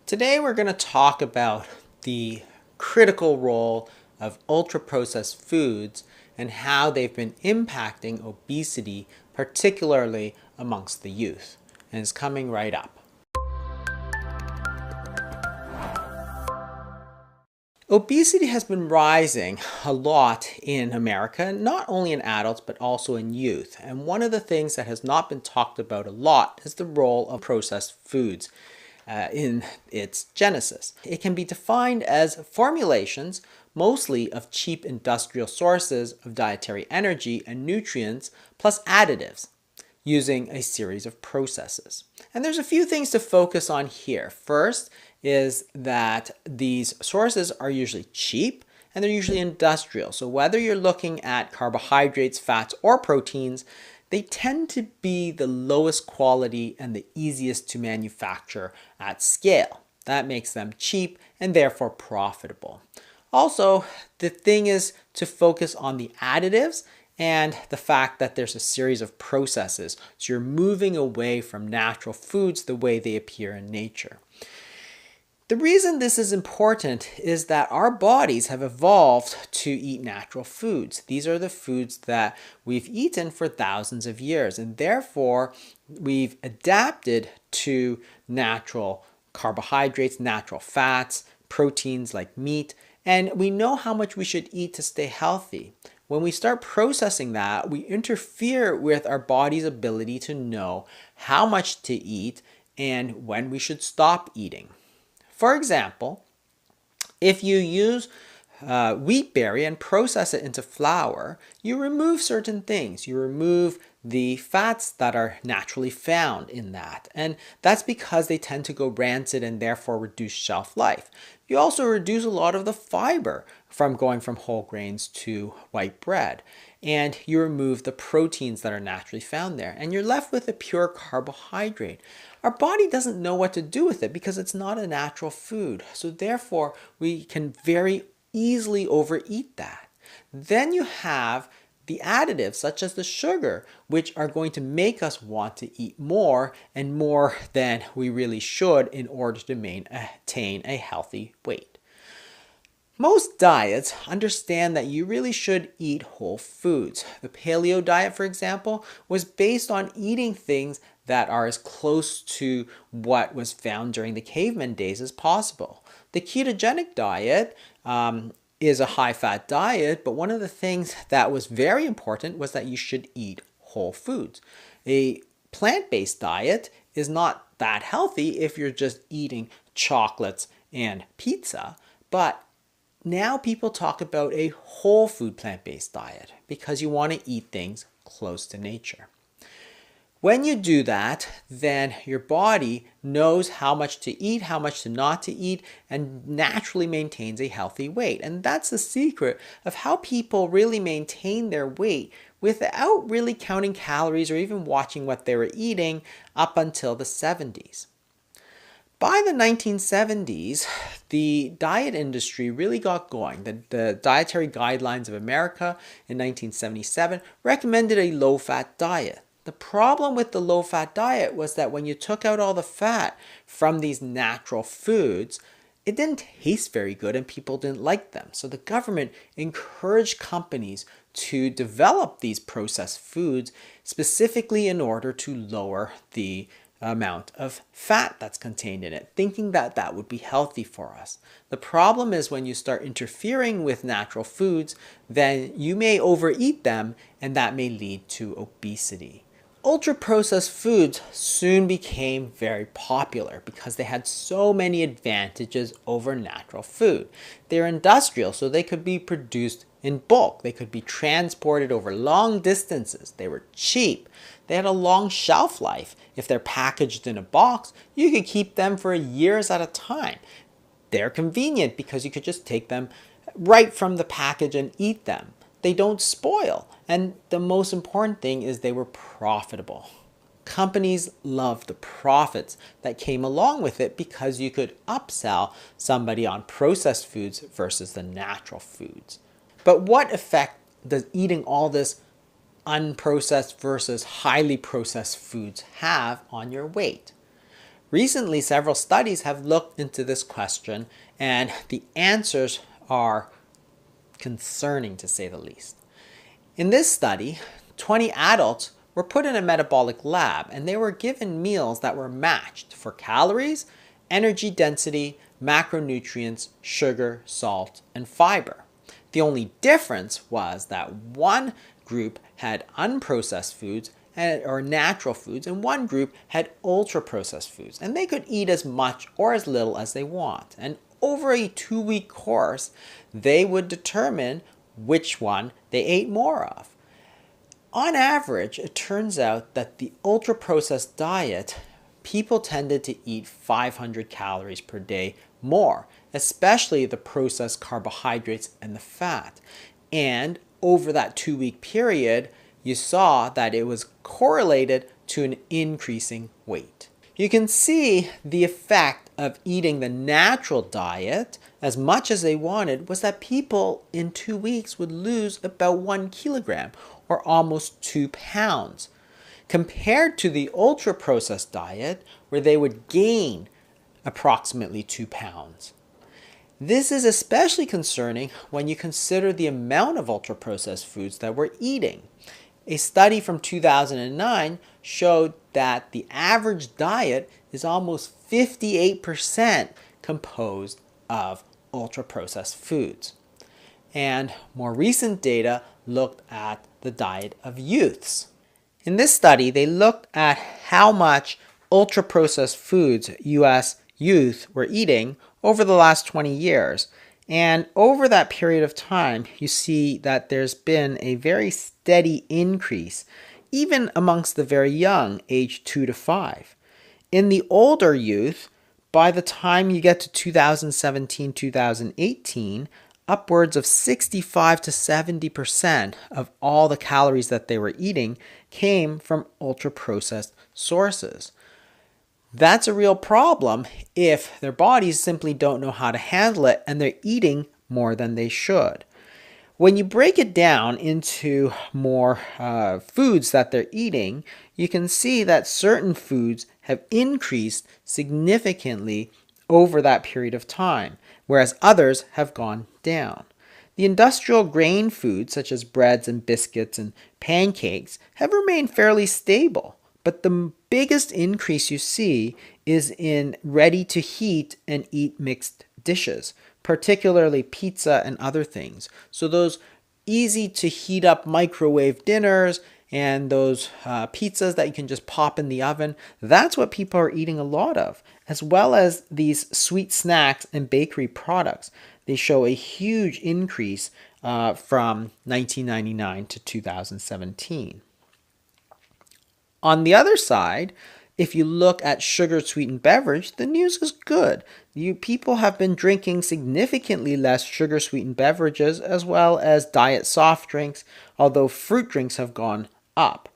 Today we're going to talk about the critical role of ultra-processed foods and how they've been impacting obesity, particularly amongst the youth. And it's coming right up. Obesity has been rising a lot in America, not only in adults, but also in youth. And one of the things that has not been talked about a lot is the role of processed foods in its genesis. It can be defined as formulations, mostly of cheap industrial sources of dietary energy and nutrients, plus additives, using a series of processes. And there's a few things to focus on here. First is that these sources are usually cheap and they're usually industrial. So whether you're looking at carbohydrates, fats, or proteins, they tend to be the lowest quality and the easiest to manufacture at scale. That makes them cheap and therefore profitable. Also, the thing is to focus on the additives and the fact that there's a series of processes. So you're moving away from natural foods the way they appear in nature. The reason this is important is that our bodies have evolved to eat natural foods. These are the foods that we've eaten for thousands of years, and therefore we've adapted to natural carbohydrates, natural fats, proteins like meat, and we know how much we should eat to stay healthy. When we start processing that, we interfere with our body's ability to know how much to eat and when we should stop eating. For example, if you use wheat berry and process it into flour, you remove certain things. You remove the fats that are naturally found in that. And that's because they tend to go rancid and therefore reduce shelf life. You also reduce a lot of the fiber from going from whole grains to white bread. And you remove the proteins that are naturally found there. And you're left with a pure carbohydrate. Our body doesn't know what to do with it because it's not a natural food. So therefore, we can very easily overeat that. Then you have the additives such as the sugar, which are going to make us want to eat more and more than we really should in order to maintain a healthy weight. Most diets understand that you really should eat whole foods. The paleo diet, for example, was based on eating things that are as close to what was found during the caveman days as possible. The ketogenic diet is a high-fat diet, but one of the things that was very important was that you should eat whole foods. A plant-based diet is not that healthy if you're just eating chocolates and pizza, but now people talk about a whole food plant-based diet because you want to eat things close to nature. When you do that, then your body knows how much to eat, how much to not to eat, and naturally maintains a healthy weight. And that's the secret of how people really maintain their weight without really counting calories or even watching what they were eating up until the 70s. By the 1970s, the diet industry really got going. The Dietary Guidelines of America in 1977 recommended a low-fat diet. The problem with the low-fat diet was that when you took out all the fat from these natural foods, it didn't taste very good and people didn't like them. So the government encouraged companies to develop these processed foods specifically in order to lower the amount of fat that's contained in it, thinking that that would be healthy for us. The problem is when you start interfering with natural foods, then you may overeat them and that may lead to obesity. Ultra-processed foods soon became very popular because they had so many advantages over natural food. They're industrial, so they could be produced in bulk. They could be transported over long distances. They were cheap. They had a long shelf life. If they're packaged in a box, you could keep them for years at a time. They're convenient because you could just take them right from the package and eat them. They don't spoil. And the most important thing is they were profitable. Companies loved the profits that came along with it because you could upsell somebody on processed foods versus the natural foods. But what effect does eating all this unprocessed versus highly processed foods have on your weight? Recently, several studies have looked into this question, and the answers are concerning to say the least. In this study, 20 adults were put in a metabolic lab and they were given meals that were matched for calories, energy density, macronutrients, sugar, salt, and fiber. The only difference was that one group had unprocessed foods or natural foods, and one group had ultra-processed foods, and they could eat as much or as little as they want. And over a 2-week course, they would determine which one they ate more of. On average, it turns out that the ultra-processed diet, people tended to eat 500 calories per day more, especially the processed carbohydrates and the fat. And over that 2-week period, you saw that it was correlated to an increasing weight. You can see the effect of eating the natural diet as much as they wanted was that people in 2 weeks would lose about 1 kilogram or almost 2 pounds, compared to the ultra-processed diet where they would gain approximately 2 pounds. This is especially concerning when you consider the amount of ultra-processed foods that we're eating. A study from 2009 showed that the average diet is almost 58% composed of ultra-processed foods. And more recent data looked at the diet of youths. In this study, they looked at how much ultra-processed foods U.S. youth were eating over the last 20 years. And over that period of time, you see that there's been a very steady increase, even amongst the very young, aged 2 to 5. In the older youth, by the time you get to 2017, 2018, upwards of 65 to 70% of all the calories that they were eating came from ultra-processed sources. That's a real problem if their bodies simply don't know how to handle it and they're eating more than they should. When you break it down into more foods that they're eating, you can see that certain foods have increased significantly over that period of time, whereas others have gone down. The industrial grain foods, such as breads and biscuits and pancakes, have remained fairly stable. But the biggest increase you see is in ready-to-heat and eat mixed dishes, particularly pizza and other things. So those easy to heat up microwave dinners and those pizzas that you can just pop in the oven, that's what people are eating a lot of, as well as these sweet snacks and bakery products. They show a huge increase from 1999 to 2017. On the other side, if you look at sugar-sweetened beverage, the news is good. People have been drinking significantly less sugar-sweetened beverages as well as diet soft drinks, although fruit drinks have gone up.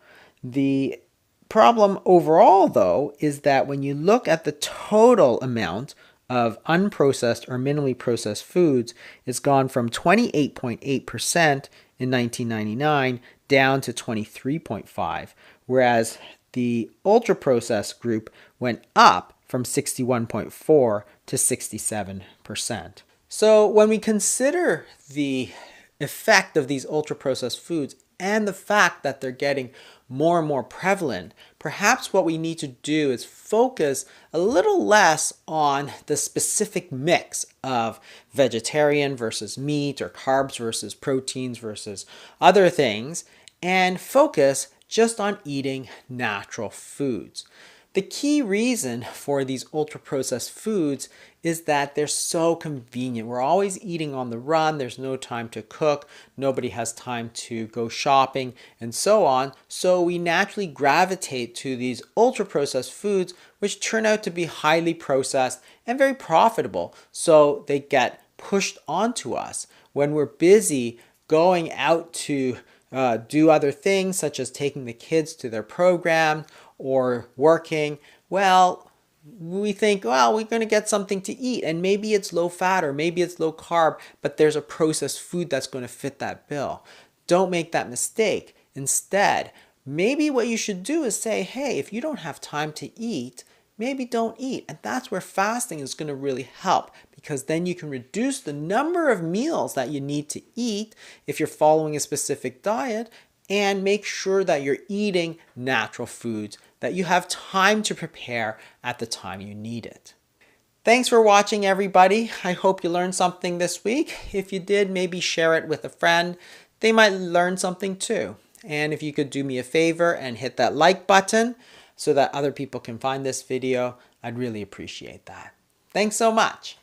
The problem overall, though, is that when you look at the total amount of unprocessed or minimally processed foods, it's gone from 28.8% in 1999 down to 23.5%, whereas the ultra-processed group went up from 61.4% to 67%. So when we consider the effect of these ultra-processed foods and the fact that they're getting more and more prevalent, perhaps what we need to do is focus a little less on the specific mix of vegetarian versus meat or carbs versus proteins versus other things, and focus just on eating natural foods. The key reason for these ultra-processed foods is that they're so convenient. We're always eating on the run. There's no time to cook. Nobody has time to go shopping and so on. So we naturally gravitate to these ultra-processed foods, which turn out to be highly processed and very profitable. So they get pushed onto us when we're busy going out to do other things, such as taking the kids to their program or working. Well, we think, well, we're going to get something to eat, and maybe it's low fat or maybe it's low carb, but there's a processed food that's going to fit that bill. Don't make that mistake. Instead, maybe what you should do is say, hey, if you don't have time to eat, maybe don't eat. And that's where fasting is going to really help, because then you can reduce the number of meals that you need to eat if you're following a specific diet, and make sure that you're eating natural foods that you have time to prepare at the time you need it. Thanks for watching, everybody. I hope you learned something this week. If you did, maybe share it with a friend. They might learn something too. And if you could do me a favor and hit that like button so that other people can find this video, I'd really appreciate that. Thanks so much.